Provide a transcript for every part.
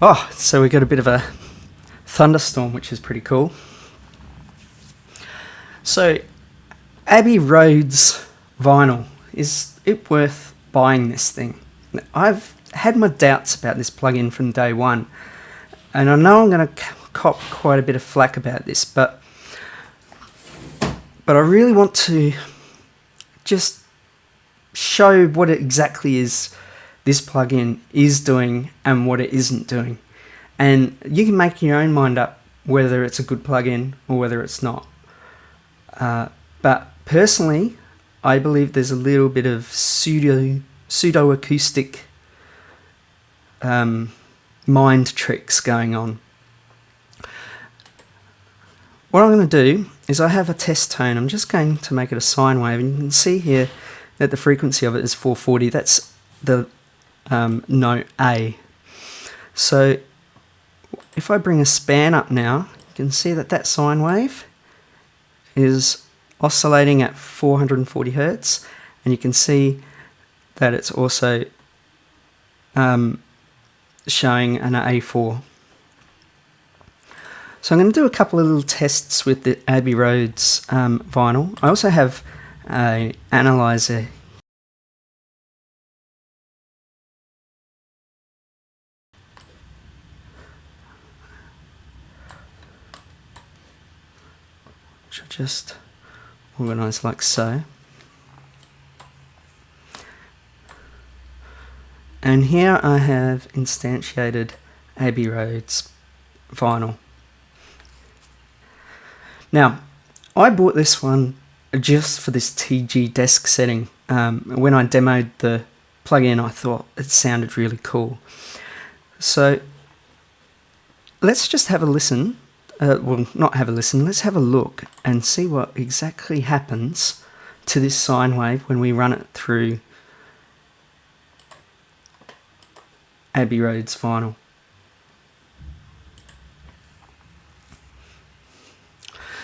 Oh, so we got a bit of a thunderstorm, which is pretty cool. So, Abbey Road's vinyl, is it worth buying this thing? I've had my doubts about this plugin from day one, and I know I'm going to cop quite a bit of flack about this, but I really want to just show what it exactly is this plugin is doing and what it isn't doing. And you can make your own mind up whether it's a good plugin or whether it's not. But personally, I believe there's a little bit of pseudo-acoustic mind tricks going on. What I'm going to do is I have a test tone. I'm just going to make it a sine wave, and you can see here that the frequency of it is 440. That's the note A. So if I bring a span up now, you can see that that sine wave is oscillating at 440 Hertz, and you can see that it's also showing an A4. So I'm going to do a couple of little tests with the Abbey Road's vinyl. I also have an analyzer . Should just organise like so. And here I have instantiated Abbey Road's vinyl. Now, I bought this one just for this TG desk setting. When I demoed the plugin, I thought it sounded really cool. So let's just have a listen. Well, not have a listen, let's have a look and see what exactly happens to this sine wave when we run it through Abbey Road's vinyl.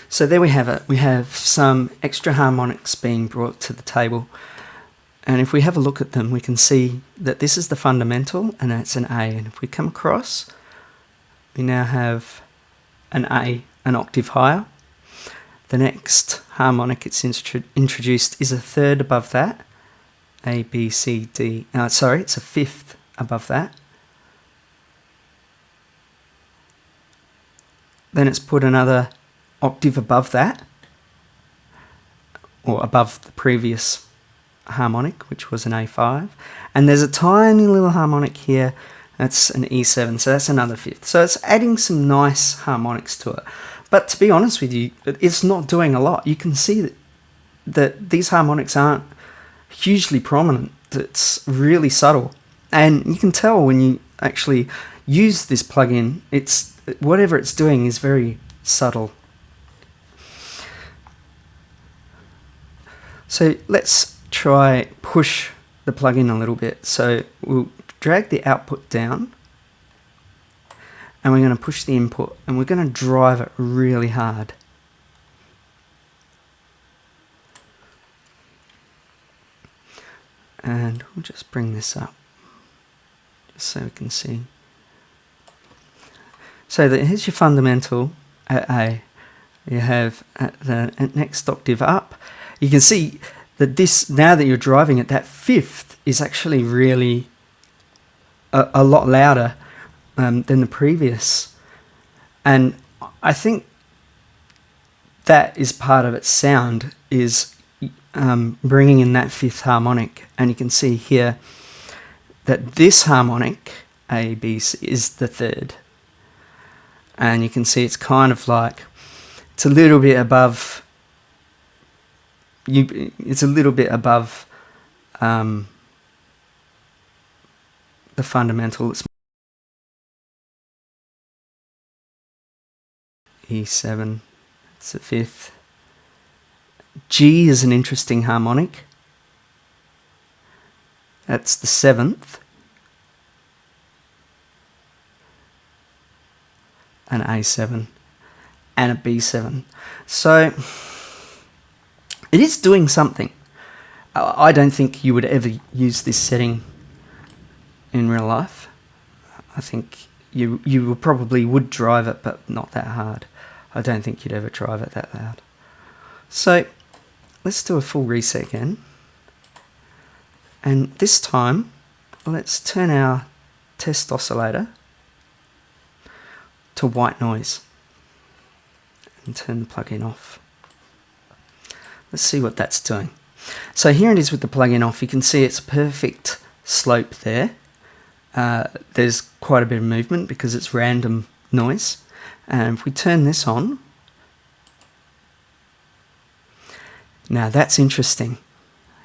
So there we have it. We have some extra harmonics being brought to the table. And if we have a look at them, we can see that this is the fundamental and that's an A. And if we come across, we now have an A, an octave higher. The next harmonic it's introduced is a third above that. A, B, C, D. Sorry, it's a fifth above that. Then it's put another octave above that, or above the previous harmonic, which was an A5. And there's a tiny little harmonic here, that's an E7, so that's another fifth. So it's adding some nice harmonics to it. But to be honest with you, it's not doing a lot. You can see that these harmonics aren't hugely prominent. It's really subtle. And you can tell when you actually use this plugin, whatever it's doing is very subtle. So let's try push the plugin a little bit. So we'll drag the output down and we're going to push the input and we're going to drive it really hard. And we'll just bring this up just so we can see. So here's your fundamental at A. You have at the next octave up. You can see that this, now that you're driving it, that fifth is actually really a lot louder than the previous. And I think that is part of its sound, is bringing in that fifth harmonic. And you can see here that this harmonic, A, B, C, is the third. And you can see it's kind of like, it's a little bit above, it's a little bit above the fundamental. It's E7, it's the fifth. G is an interesting harmonic. That's the seventh. An A7 and a B7. So it is doing something. I don't think you would ever use this setting in real life. I think you probably would drive it, but not that hard. I don't think you'd ever drive it that loud. So let's do a full reset again. And this time, let's turn our test oscillator to white noise and turn the plug-in off. Let's see what that's doing. So here it is with the plug-in off. You can see it's a perfect slope there. There's quite a bit of movement because it's random noise. And if we turn this on, now that's interesting.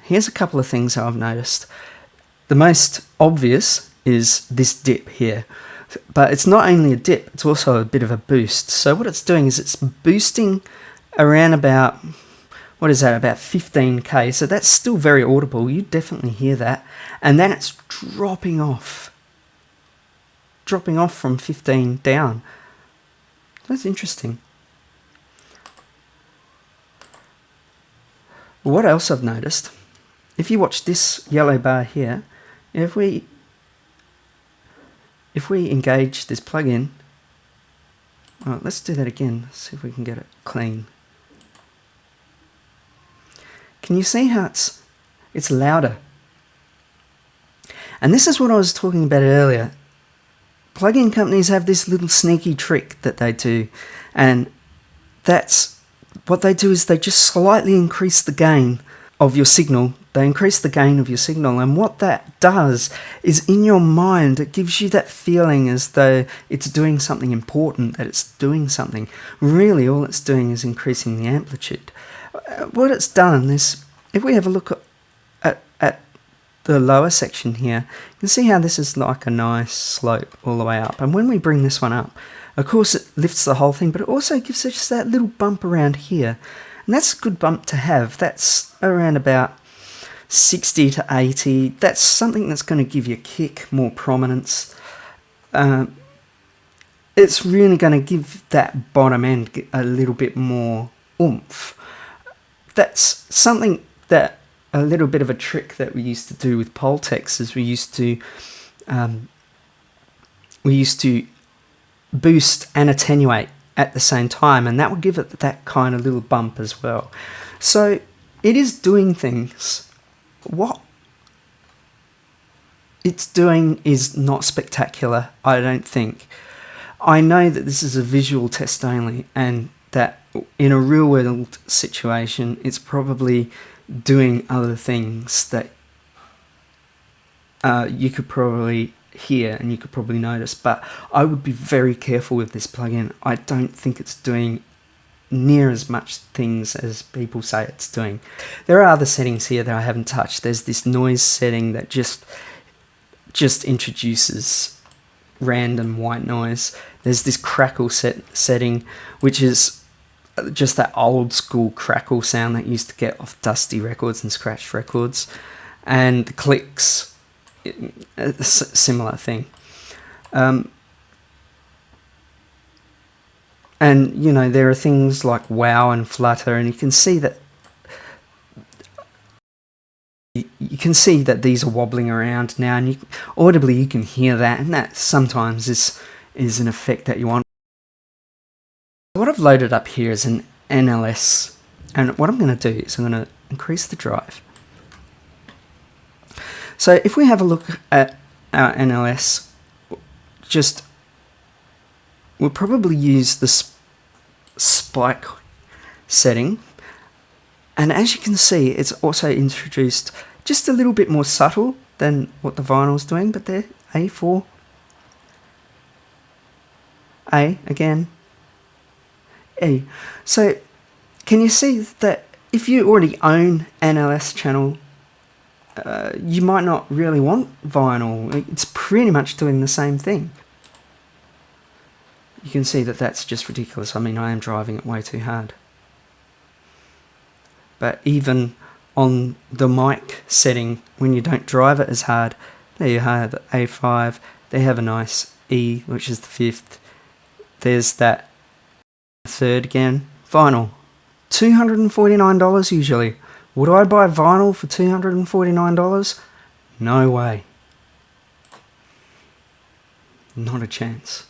Here's a couple of things I've noticed. The most obvious is this dip here. But it's not only a dip, it's also a bit of a boost. So what it's doing is it's boosting around about, what is that, about 15k. So that's still very audible. You definitely hear that. And then it's dropping off from 15 down. That's interesting. What else I've noticed, if you watch this yellow bar here, if we engage this plug-in, well, let's do that again, see if we can get it clean. Can you see how it's louder? And this is what I was talking about earlier. Plug-in companies have this little sneaky trick that they do, and that's what they do is they just slightly increase the gain of your signal. They increase the gain of your signal, and what that does is in your mind it gives you that feeling as though it's doing something important, that it's doing something. Really all it's doing is increasing the amplitude. What it's done is, if we have a look at the lower section here, you can see how this is like a nice slope all the way up, and when we bring this one up, of course it lifts the whole thing, but it also gives us just that little bump around here, and that's a good bump to have. That's around about 60 to 80. That's something that's going to give you a kick, more prominence. It's really going to give that bottom end a little bit more oomph. That's something that a little bit of a trick that we used to do with Poltex is we used to boost and attenuate at the same time, and that would give it that kind of little bump as well. So it is doing things. What it's doing is not spectacular, I don't think. I know that this is a visual test only, and that in a real world situation it's probably doing other things that you could probably hear and you could probably notice, but I would be very careful with this plugin. I don't think it's doing near as much things as people say it's doing. There are other settings here that I haven't touched. There's this noise setting that just introduces random white noise. There's this crackle setting, which is just that old school crackle sound that you used to get off dusty records and scratched records. And the clicks, a similar thing. And, you know, there are things like wow and flutter, and you can see that these are wobbling around now, and audibly you can hear that, and that sometimes is an effect that you want. What I've loaded up here is an NLS, and what I'm going to do is I'm going to increase the drive. So if we have a look at our NLS, we'll probably use the spike setting, and as you can see it's also introduced just a little bit more subtle than what the vinyl's doing, but there, A4, A again, E. So can you see that if you already own an NLS channel, you might not really want vinyl. It's pretty much doing the same thing. You can see that that's just ridiculous. I mean, I am driving it way too hard. But even on the mic setting, when you don't drive it as hard, there you have A5. They have a nice E, which is the 5th. There's that 3rd again. Vinyl. $249 usually. Would I buy vinyl for $249? No way. Not a chance.